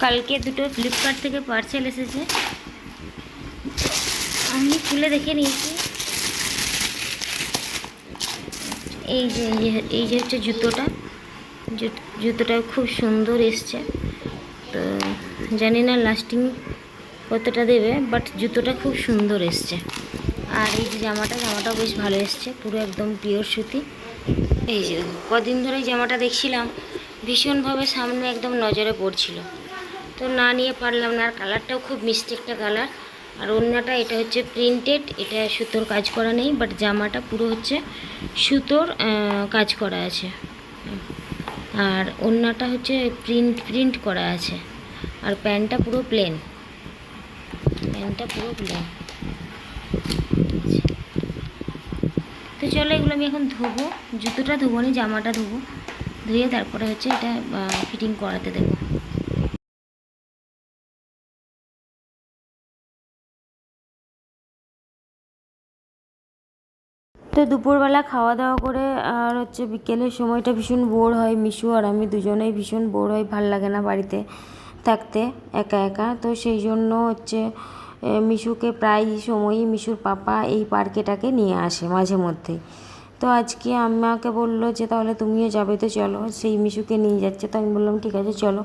কালকে দুটো ফ্লিপকার্ট থেকে পার্সেল এসেছে, আমি খুলে দেখে নিয়েছি। এই যে হচ্ছে জুতোটা, জুতোটা খুব সুন্দর এসছে। তো জানি না লাস্টিং কতটা দেবে, বাট জুতোটা খুব সুন্দর এসছে। আর এই যে জামাটাও বেশ ভালো এসছে, পুরো একদম পিওর সুতি। এই যে কদিন ধরে জামাটা দেখছিলাম, ভীষণভাবে সামনে একদম নজরে পড়ছিল, তো না নিয়ে পারলাম না। আর কালারটাও খুব মিষ্টি একটা কালার। আর ওড়নাটা এটা হচ্ছে প্রিন্টেড, এটা সুতোর কাজ করা নেই, বাট জামাটা পুরো হচ্ছে সুতোর কাজ করা আছে। আর ওড়নাটা হচ্ছে প্রিন্ট করা আছে। আর প্যান্টটা পুরো প্লেন, তো চলো এগুলো আমি এখন ধোবো। জুতোটা ধোবো নি, জামাটা ধোবো, ধুয়ে তারপরে হচ্ছে এটা ফিটিং করাতে দেবো। তো দুপুরবেলা খাওয়া দাওয়া করে আর হচ্ছে বিকেলের সময়টা ভীষণ বোর হয়, মিশু আর আমি দুজনেই ভীষণ বোর হই, ভাল লাগে না বাড়িতে থাকতে একা একা। তো সেই জন্য হচ্ছে মিশুকে প্রায় সময়ই মিশুর পাপা এই পার্কেটাকে নিয়ে আসে মাঝে মধ্যেই। তো আজকে আমাকে বললো যে তাহলে তুমিও যাবে, তো চলো, সেই মিশুকে নিয়ে যাচ্ছে। তো আমি বললাম ঠিক আছে চলো,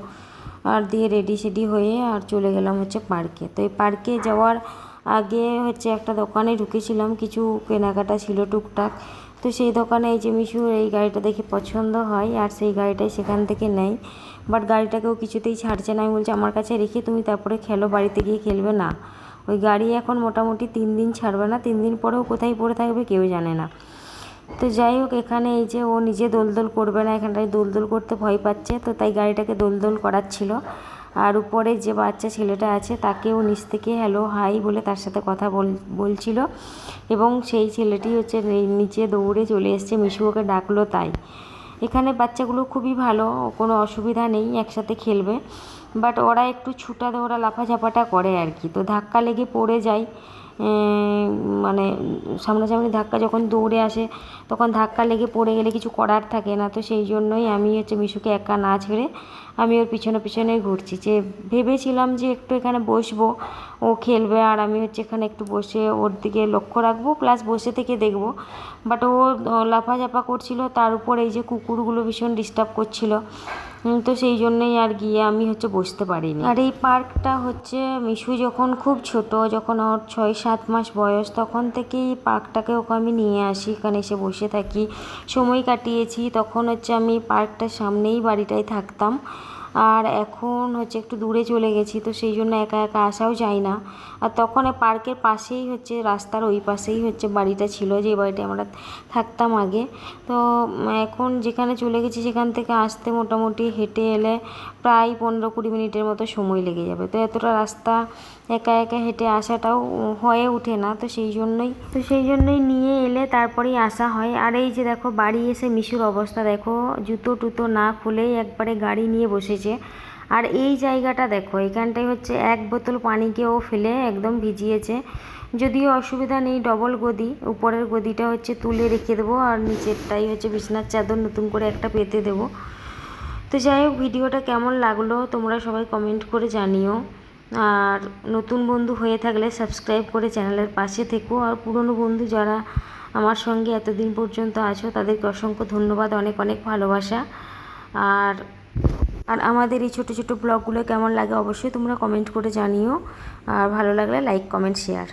আর দিয়ে রেডি সেডি হয়ে আর চলে গেলাম হচ্ছে পার্কে। তো এই পার্কে যাওয়ার আগে হচ্ছে একটা দোকানে ঢুকেছিলাম, কিছু কেনাকাটা ছিল টুকটাক। তো সেই দোকানে এই যে মিশুর এই গাড়িটা দেখে পছন্দ হয়, আর সেই গাড়িটাই সেখান থেকে নেয়। বাট গাড়িটাকেও কিছুতেই ছাড়ছে না। আমি বলছি আমার কাছে রেখে তুমি তারপরে খেলো, বাড়িতে গিয়ে খেলবে না। ওই গাড়ি এখন মোটামুটি 3 দিন ছাড়বে না, 3 দিন পরেও কোথায় পড়ে থাকবে কেউ জানে না। তো যাই হোক, এখানে এই যে ও নিজে দোলদোল করবে না, এখানটায় দোলদোল করতে ভয় পাচ্ছে, তো তাই গাড়িটাকে দোলদোল করাচ্ছিল। আর উপরে যে বাচ্চা ছেলেটা আছে তাকেও নিচ থেকে হ্যালো হাই বলে তার সাথে কথা বলছিল, এবং সেই ছেলেটি হচ্ছে নিচে দৌড়ে চলে এসছে, মিশু ওকে ডাকলো তাই। এখানে বাচ্চাগুলো খুবই ভালো, কোনো অসুবিধা নেই, একসাথে খেলবে। বাট ওরা একটু ছুটা দৌড়া লাফাঝাপাটা করে আর কি, তো ধাক্কা লেগে পড়ে যায়। মানে সামনাসামনি ধাক্কা যখন দৌড়ে আসে তখন ধাক্কা লেগে পড়ে গেলে কিছু করার থাকে না। তো সেই জন্যই আমি হচ্ছে মিশুকে একা না ছেড়ে আমি ওর পিছনে পিছনে ঘুরছি। যে ভেবেছিলাম যে একটু এখানে বসবো, ও খেলবে আর আমি হচ্ছে এখানে একটু বসে ওর দিকে লক্ষ্য রাখবো, প্লাস বসে থেকে দেখবো। বাট ও লাফাঝাপা করছিল, তার উপর এই যে কুকুরগুলো ভীষণ ডিস্টার্ব করছিল। তো সেই জন্যই আর গিয়ে আমি হচ্ছে বসতে পারিনি। আর এই পার্কটা হচ্ছে মিশু যখন খুব ছোট, যখন ওর 6-7 মাস বয়স, তখন থেকেই পার্কটাকে ওকে আমি নিয়ে আসি, এখানে এসে বসে থাকি, সময় কাটিয়েছি। তখন হচ্ছে আমি পার্কটার সামনেই বাড়িটায় থাকতাম, আর এখন হচ্ছে একটু দূরে চলে গেছি, তো সেই জন্য একা একা আসাও যায় না। আর তখন পার্কের পাশেই হচ্ছে, রাস্তার ওই পাশেই হচ্ছে বাড়িটা ছিল, যে বাড়িটা আমরা থাকতাম আগে। তো এখন যেখানে চলে গেছি সেখান থেকে আসতে মোটামুটি হেঁটে এলে প্রায় 15-20 মিনিটের মতো সময় লেগে যাবে। তো এতটা রাস্তা একা একা হেঁটে আসাটাও হয়ে ওঠে না, তো সেই জন্যই নিয়ে এলে তারপরেই আসা হয়। আর এই যে দেখো বাড়ি এসে মিশুর অবস্থা দেখো, জুতো টুতো না খুলেই একবারে গাড়ি নিয়ে বসেছে। আর এই জায়গাটা দেখো, এখানটায় হচ্ছে 1 বোতল পানিকেও ফেলে একদম ভিজিয়েছে। যদিও অসুবিধা নেই, ডবল গদি, উপরের গদিটা হচ্ছে তুলে রেখে দেবো, আর নিচেরটাই হচ্ছে বিছনার চাদর নতুন করে একটা পেতে দেবো। তো যাই হোক, ভিডিওটা কেমন লাগলো তোমরা সবাই কমেন্ট করে জানিও। আর নতুন বন্ধু হয়ে থাকলে সাবস্ক্রাইব করে চ্যানেলের পাশে থেকো। আর পুরনো বন্ধু যারা আমার সঙ্গে এতদিন পর্যন্ত আছো তাদেরকে অসংখ্য ধন্যবাদ, অনেক অনেক ভালোবাসা। আর আর আমাদের এই ছোটো ছোটো ব্লগগুলো কেমন লাগে অবশ্যই তোমরা কমেন্ট করে জানিও। আর ভালো লাগলে লাইক, কমেন্ট, শেয়ার।